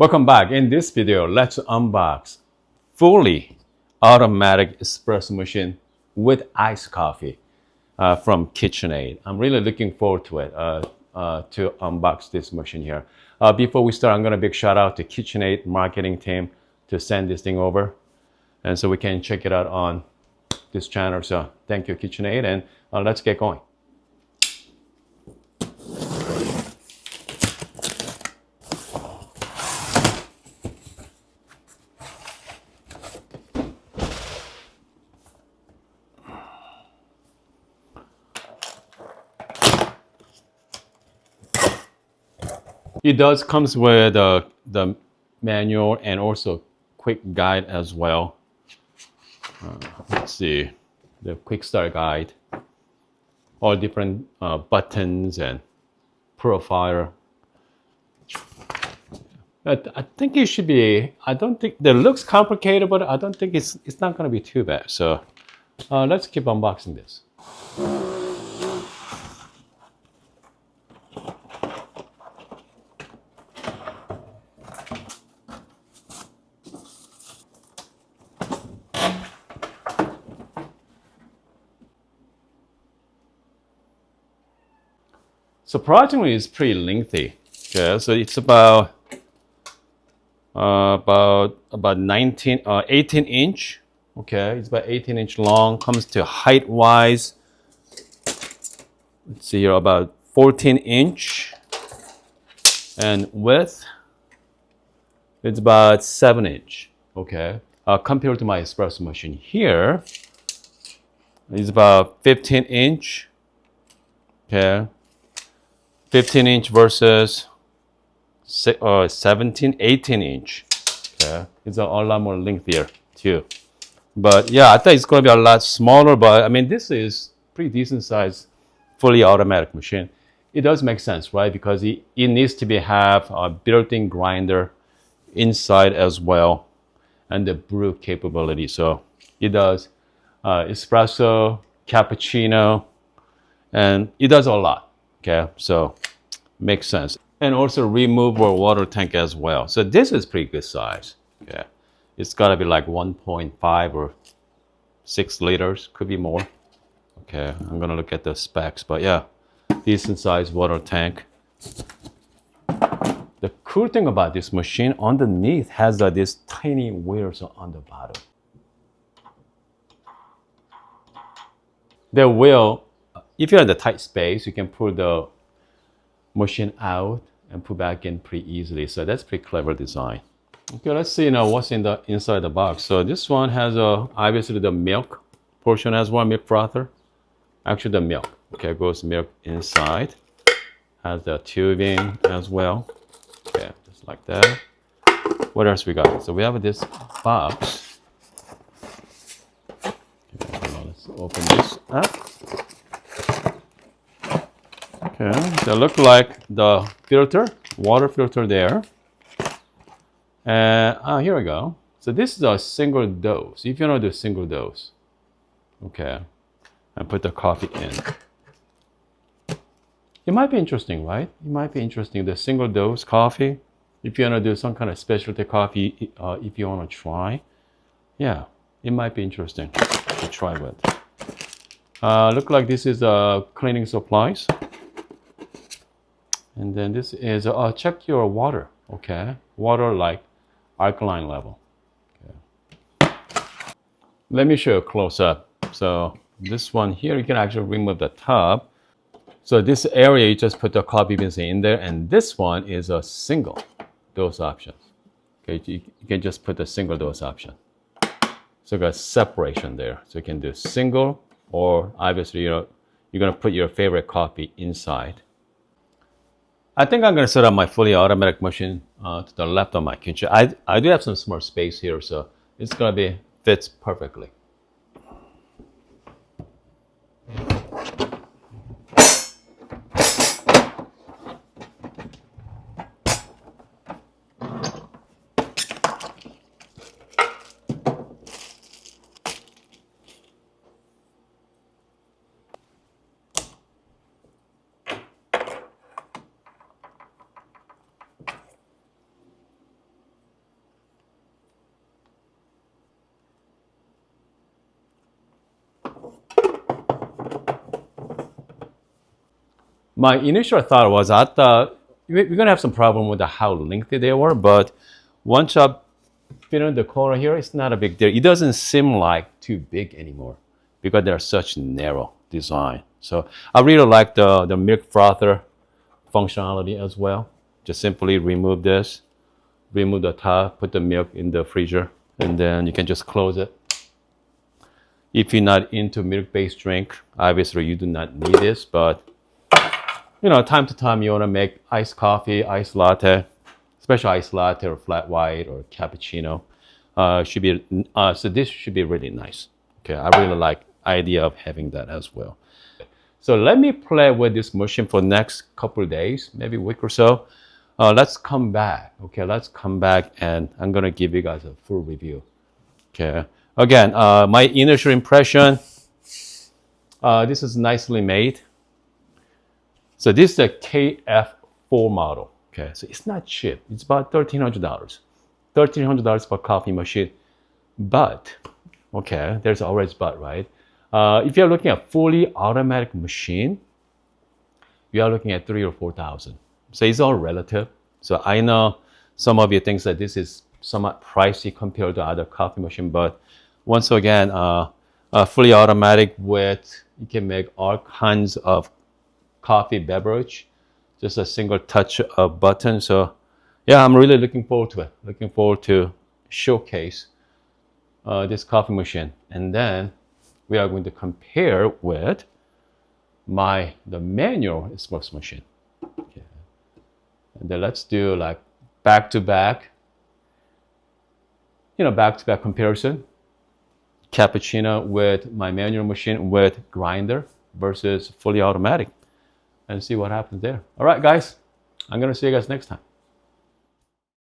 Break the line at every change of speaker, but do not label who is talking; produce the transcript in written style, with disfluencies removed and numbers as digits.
Welcome back. In this video, let's unbox fully automatic espresso machine with iced coffee from KitchenAid. I'm really looking forward to it, to unbox this machine here. Before we start, I'm going to big shout out to KitchenAid marketing team to send this thing over. And so we can check it out on this channel. So thank you, KitchenAid, and let's get going. It does comes with the manual and also quick guide as well. Let's see, the quick start guide, all different buttons and profile. I think it should be. I don't think it looks complicated, but I don't think it's not going to be too bad. So let's keep unboxing this. Surprisingly, it's pretty lengthy. Okay, so it's about 18 inch. Okay, it's about 18 inch long. Comes to height wise. Let's see here, about 14 inch, and width it's about 7 inch. Okay, compared to my espresso machine here, it's about 15 inch. Okay. 15 inch versus 17, 18 inch. Okay, it's a lot more lengthier too. But yeah, I thought it's going to be a lot smaller, but I mean, this is pretty decent size, fully automatic machine. It does make sense, right? Because it needs to have a built-in grinder inside as well, and the brew capability. So it does espresso, cappuccino, and it does a lot. Okay, so makes sense. And also removable water tank as well. So this is pretty good size. Okay, it's gotta be like 1.5 or 6 liters, could be more. Okay, I'm gonna look at the specs, but yeah, decent size water tank. The cool thing about this machine, underneath has these tiny wheels on the bottom. The wheel, if you're in the tight space, you can pull the machine out and put back in pretty easily. So that's pretty clever design. Okay, let's see now what's inside the box. So this one has obviously the milk portion as well, milk frother. Actually the milk. Okay, goes milk inside. Has the tubing as well. Okay, just like that. What else we got? So we have this box. Okay, so let's open this up. Okay, they look like the filter, water filter there. And here we go. So this is a single dose. If you know the single dose, okay, and put the coffee in. It might be interesting, right? It might be interesting. The single dose coffee. If you want to do some kind of specialty coffee, if you want to try, yeah, it might be interesting to try with. Look like this is cleaning supplies. And then this is, check your water, okay? Water like alkaline level. Okay. Let me show you a close up. So this one here, you can actually remove the top. So this area, you just put the coffee beans in there, and this one is a single dose option. Okay, you can just put the single dose option. So you got separation there. So you can do single, or obviously, you're gonna put your favorite coffee inside. I think I'm going to set up my fully automatic machine to the left of my kitchen. I do have some small space here, so it's going to fits perfectly. My initial thought was I thought we're gonna have some problem with how lengthy they were, but once I fit in the corner here, it's not a big deal. It doesn't seem like too big anymore because they're such narrow design. So I really like the milk frother functionality as well. Just simply remove this, remove the top, put the milk in the freezer, and then you can just close it. If you're not into milk-based drink, obviously you do not need this, but you know, time to time you want to make iced coffee, iced latte, special iced latte or flat white or cappuccino. Should be so this should be really nice. Okay, I really like idea of having that as well. So let me play with this machine for next couple of days, maybe a week or so. Let's come back. Okay, let's come back and I'm gonna give you guys a full review. Okay, again, my initial impression. This is nicely made. So this is a KF4 model. Okay, so it's not cheap. It's about $1,300. $1,300 for a coffee machine. But, okay, there's always but, right? If you're looking at fully automatic machine, you are looking at $3,000 or $4,000. So it's all relative. So I know some of you think that this is somewhat pricey compared to other coffee machine, but once again, fully automatic with, you can make all kinds of coffee beverage, just a single touch of button. So yeah, I'm really looking forward to it. Looking forward to showcase this coffee machine. And then we are going to compare with the manual espresso machine. Okay. And then let's do like back-to-back, you know, back-to-back comparison. Cappuccino with my manual machine with grinder versus fully automatic, and see what happens there. All right, guys, I'm gonna see you guys next time.